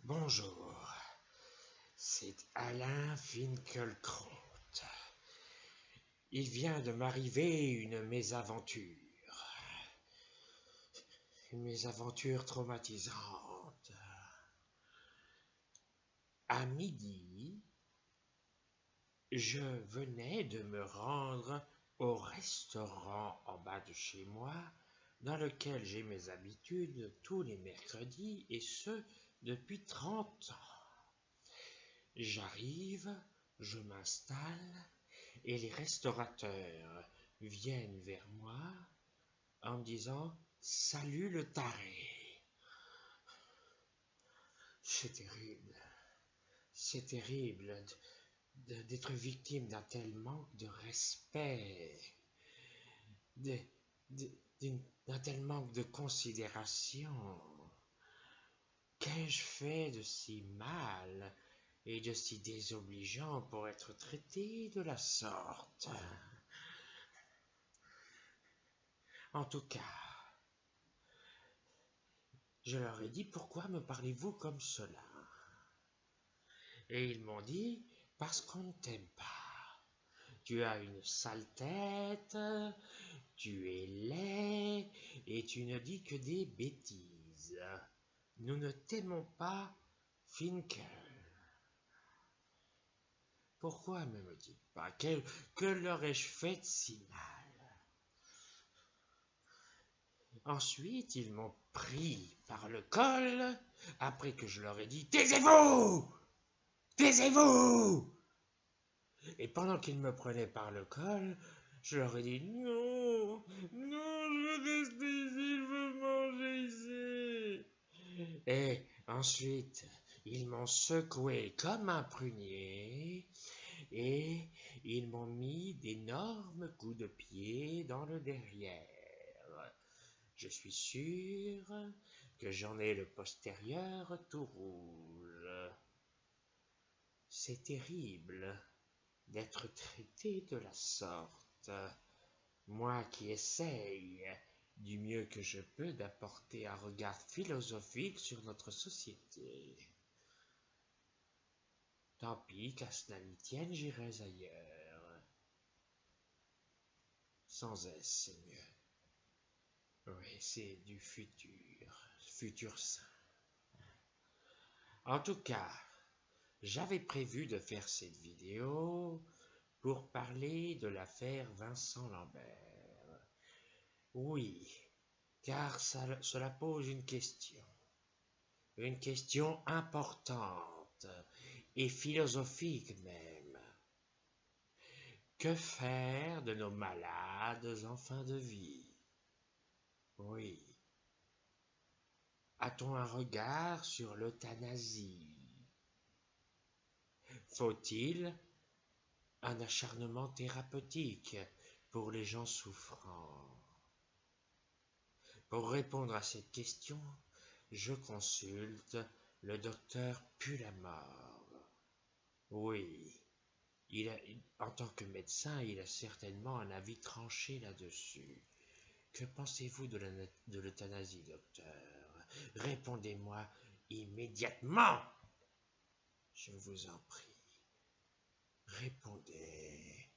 Bonjour, c'est Alain Finkielkraut. Il vient de m'arriver une mésaventure traumatisante. À midi, je venais de me rendre au restaurant en bas de chez moi, dans lequel j'ai mes habitudes tous les mercredis, et ce, depuis 30 ans. J'arrive, je m'installe, et les restaurateurs viennent vers moi en me disant « Salut le taré ». C'est terrible d'être victime d'un tel manque de respect, d'un tel manque de considération. Qu'ai-je fait de si mal et de si désobligeant pour être traité de la sorte? En tout cas, je leur ai dit « Pourquoi me parlez-vous comme cela ?» Et ils m'ont dit « Parce qu'on ne t'aime pas. Tu as une sale tête, tu es laid et tu ne dis que des bêtises. Nous ne t'aimons pas, Finkel. » Pourquoi ne me dites pas que leur ai-je fait de si mal? Ensuite, ils m'ont pris par le col, après que je leur ai dit « Taisez-vous! Taisez-vous !» Et pendant qu'ils me prenaient par le col, je leur ai dit « Non, non, je veux rester ici, je veux manger ici. » Et ensuite, ils m'ont secoué comme un prunier et ils m'ont mis d'énormes coups de pied dans le derrière. Je suis sûr que j'en ai le postérieur tout rouge. C'est terrible d'être traité de la sorte, moi qui essaye du mieux que je peux d'apporter un regard philosophique sur notre société. Tant pis, qu'à cela n'y tienne, j'irai ailleurs. Sans S, c'est mieux. Oui, c'est du futur sain. En tout cas, j'avais prévu de faire cette vidéo pour parler de l'affaire Vincent Lambert. Oui, car cela pose une question importante et philosophique même. Que faire de nos malades en fin de vie? Oui. A-t-on un regard sur l'euthanasie? Faut-il un acharnement thérapeutique pour les gens souffrants? Pour répondre à cette question, je consulte le docteur Pulamore. Oui, en tant que médecin, il a certainement un avis tranché là-dessus. Que pensez-vous de l'euthanasie, docteur? Répondez-moi immédiatement. Je vous en prie. Répondez.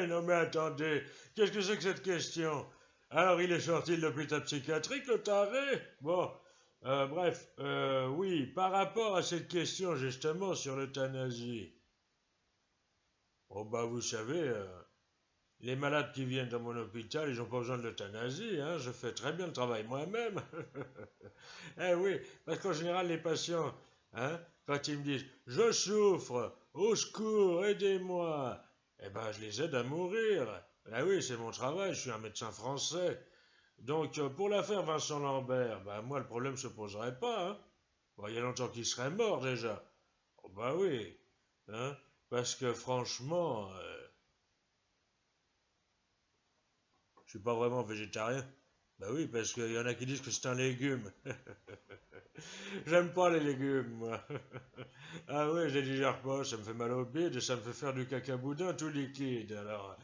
Non mais attendez, qu'est-ce que c'est que cette question? Alors il est sorti de l'hôpital psychiatrique, le taré? Bon, bref, oui, par rapport à cette question justement sur l'euthanasie. Oh bah vous savez, les malades qui viennent dans mon hôpital, ils n'ont pas besoin de l'euthanasie, hein, je fais très bien le travail moi-même. Eh oui, parce qu'en général les patients, hein, quand ils me disent « Je souffre, au secours, aidez-moi », eh ben je les aide à mourir. Eh oui, c'est mon travail, je suis un médecin français. Donc pour l'affaire Vincent Lambert, ben moi le problème se poserait pas, hein. Bon, il y a longtemps qu'il serait mort déjà. Oh bah oui, hein, parce que franchement, je suis pas vraiment végétarien. Bah oui, parce qu'il y en a qui disent que c'est un légume. J'aime pas les légumes, moi. Ah oui, je les digère pas, ça me fait mal au bide et ça me fait faire du caca boudin tout liquide. Alors,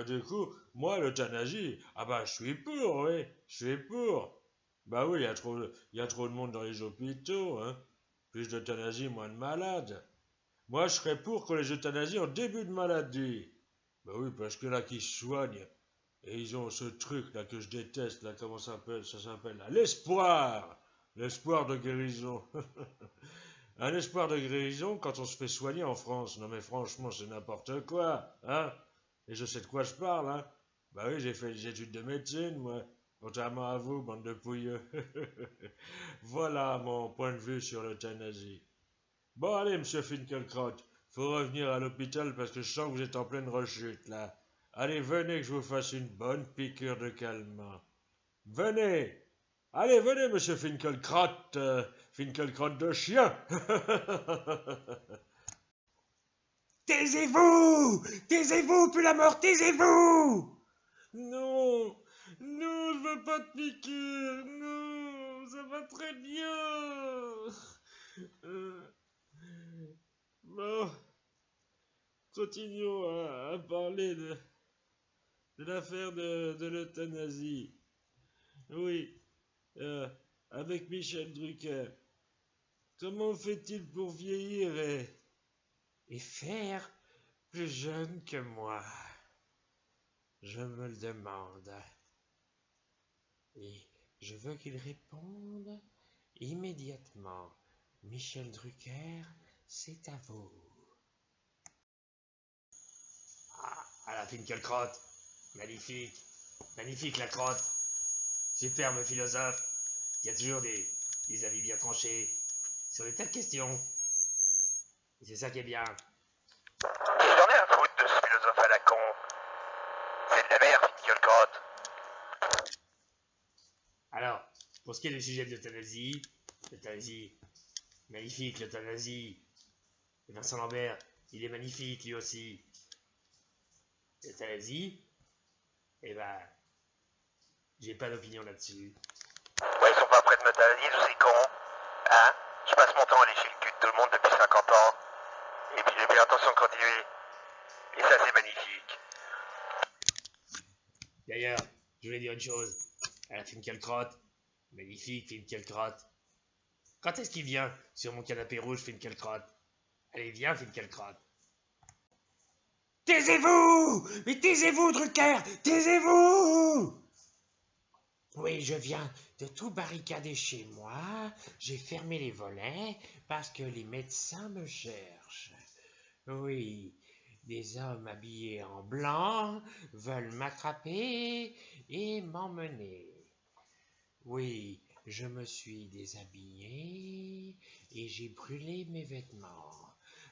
du coup, moi, l'euthanasie, ah bah, je suis pour, oui, je suis pour. Bah oui, il y a trop de monde dans les hôpitaux, hein. Plus d'euthanasie, moins de malades. Moi, je serais pour qu'on les euthanasient en début de maladie. Bah oui, parce que là, qui se soignent, et ils ont ce truc là que je déteste, là, comment ça s'appelle là? L'espoir! L'espoir de guérison. Un espoir de guérison quand on se fait soigner en France. Non mais franchement, c'est n'importe quoi, hein? Et je sais de quoi je parle, hein? Bah oui, j'ai fait des études de médecine, moi. Contrairement à vous, bande de pouilleux. Voilà mon point de vue sur l'euthanasie. Bon, allez, monsieur Finkielkraut, faut revenir à l'hôpital parce que je sens que vous êtes en pleine rechute, là. Allez, venez que je vous fasse une bonne piqûre de calmant. Venez! Allez, venez, monsieur Finkielkraut, Finkielkraut de chien! Taisez-vous! Taisez-vous, puis la mort, taisez-vous! Non! Non, je veux pas de piqûre! Non! Ça va très bien! Euh, Bon, continuons à parler de l'affaire de l'euthanasie. Oui, euh, avec Michel Drucker. Comment fait-il pour vieillir et faire plus jeune que moi? Je me le demande. Et je veux qu'il réponde immédiatement. Michel Drucker, c'est à vous. Ah, la Finkielkraut. Magnifique. Magnifique la crotte. Superbe philosophe. Il y a toujours des avis bien tranchés sur des tas de questions. Et c'est ça qui est bien. J'en ai un foutre de ce philosophe à la con. C'est de la merde, Finkielkraut. Alors, pour ce qui est du sujet de l'euthanasie, magnifique l'euthanasie. Et Vincent Lambert, il est magnifique lui aussi. L'euthanasie, eh ben, j'ai pas d'opinion là-dessus. Ouais, ils sont pas prêts de m'euthanasie, tous ces cons. Hein? Je passe mon temps à lécher le cul de tout le monde depuis 50 ans. Et puis j'ai bien l'intention de continuer. Et ça, c'est magnifique. D'ailleurs, je voulais dire une chose. À la Finkielkraut, magnifique Finkielkraut. Quand est-ce qu'il vient sur mon canapé rouge, Finkielkraut? Allez, viens, Finkielkraut. Taisez-vous! Mais taisez-vous, Drucker! Taisez-vous! Oui, je viens de tout barricader chez moi. J'ai fermé les volets parce que les médecins me cherchent. Oui, des hommes habillés en blanc veulent m'attraper et m'emmener. Oui, je me suis déshabillé et j'ai brûlé mes vêtements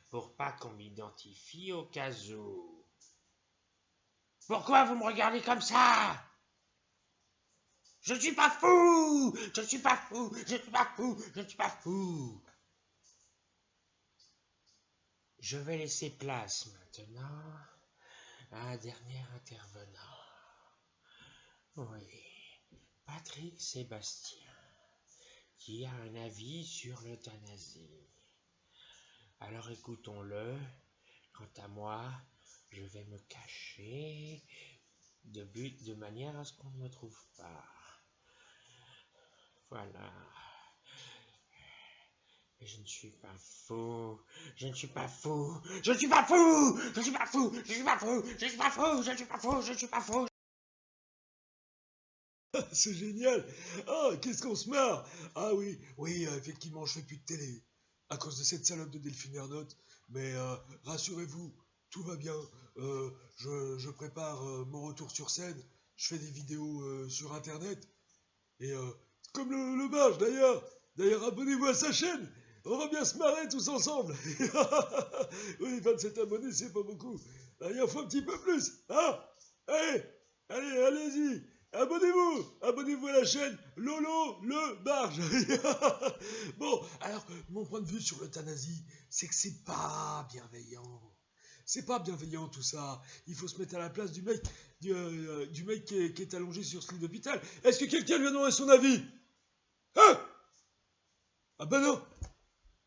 pour pas qu'on m'identifie au cas où. Pourquoi vous me regardez comme ça? Je ne suis pas fou! Je ne suis pas fou! Je ne suis pas fou! Je ne suis pas fou! Je vais laisser place maintenant à un dernier intervenant. Oui, Patrick Sébastien, qui a un avis sur l'euthanasie. Alors écoutons-le. Quant à moi, je vais me cacher de manière à ce qu'on ne me trouve pas. Voilà. Et je ne suis pas fou. Je ne suis pas fou. Je ne suis pas fou. Je ne suis pas fou. Je ne suis pas fou. Je ne suis pas fou. Je ne suis pas fou. Je ne suis pas fou. C'est génial! Ah, qu'est-ce qu'on se marre! Ah oui, oui, effectivement, je fais plus de télé à cause de cette salope de Delphine Ernotte. Mais rassurez-vous, tout va bien. Je prépare mon retour sur scène. Je fais des vidéos sur Internet. Et comme le barge d'ailleurs. D'ailleurs, abonnez-vous à sa chaîne. On va bien se marrer tous ensemble. Oui, 27 abonnés, c'est pas beaucoup. Il en faut un petit peu plus. Hein? Allez, allez-y. Abonnez-vous à la chaîne Lolo le Barge. Bon, alors, mon point de vue sur l'euthanasie, c'est que c'est pas bienveillant. C'est pas bienveillant tout ça. Il faut se mettre à la place du mec qui est allongé sur ce lit d'hôpital. Est-ce que quelqu'un lui a demandé son avis? Hein? Ah ben non,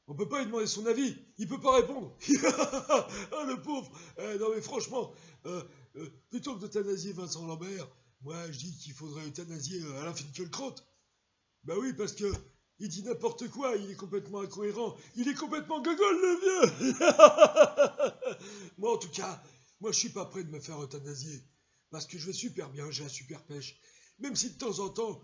on peut pas lui demander son avis, il peut pas répondre. Ah le pauvre. Non mais franchement, plutôt que d'euthanasier Vincent Lambert, moi je dis qu'il faudrait euthanasier Alain Finkielkraut. Bah oui, parce que il dit n'importe quoi, il est complètement incohérent, il est complètement gogol le vieux. Moi en tout cas, moi je suis pas prêt de me faire euthanasier, parce que je vais super bien, j'ai un super pêche. Même si de temps en temps,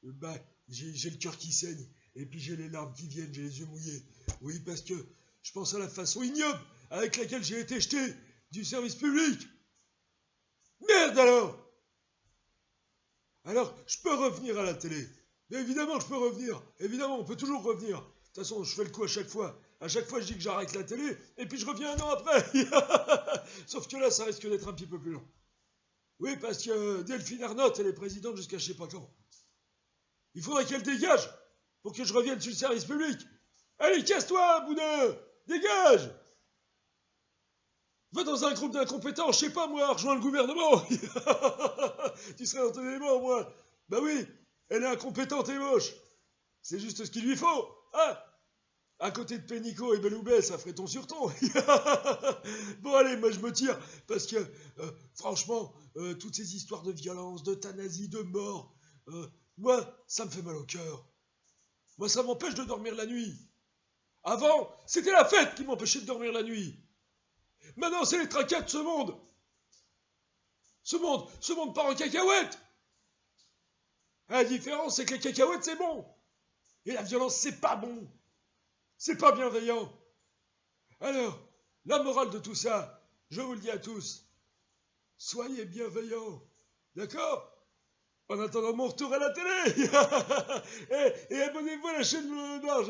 bah, j'ai le cœur qui saigne, et puis j'ai les larmes qui viennent, j'ai les yeux mouillés. Oui, parce que je pense à la façon ignoble avec laquelle j'ai été jeté du service public. Merde alors! Alors, je peux revenir à la télé. Mais évidemment, je peux revenir. Évidemment, on peut toujours revenir. De toute façon, je fais le coup à chaque fois. À chaque fois, je dis que j'arrête la télé, et puis je reviens un an après. Sauf que là, ça risque d'être un petit peu plus long. Oui, parce que Delphine Ernotte, elle est présidente jusqu'à je sais pas quand. Il faudrait qu'elle dégage pour que je revienne sur le service public. Allez, casse-toi, boudin! Dégage! Va dans un groupe d'incompétents, je sais pas moi, rejoins le gouvernement. Tu serais dans ton élément, moi. Bah oui, elle est incompétente et moche. C'est juste ce qu'il lui faut. Hein? À côté de Pénicaud et Beloubet, ça ferait ton sur ton. Bon, allez, moi je me tire. Parce que, franchement, toutes ces histoires de violence, d'euthanasie, de mort, moi, ça me fait mal au cœur. Moi, ça m'empêche de dormir la nuit. Avant, c'était la fête qui m'empêchait de dormir la nuit. Maintenant, c'est les tracas de ce monde. Ce monde part en cacahuète. La différence, c'est que les cacahuètes, c'est bon. Et la violence, c'est pas bon. C'est pas bienveillant. Alors, la morale de tout ça, je vous le dis à tous, soyez bienveillants. D'accord? En attendant mon retour à la télé. Et abonnez-vous à la chaîne Bleu Blanche.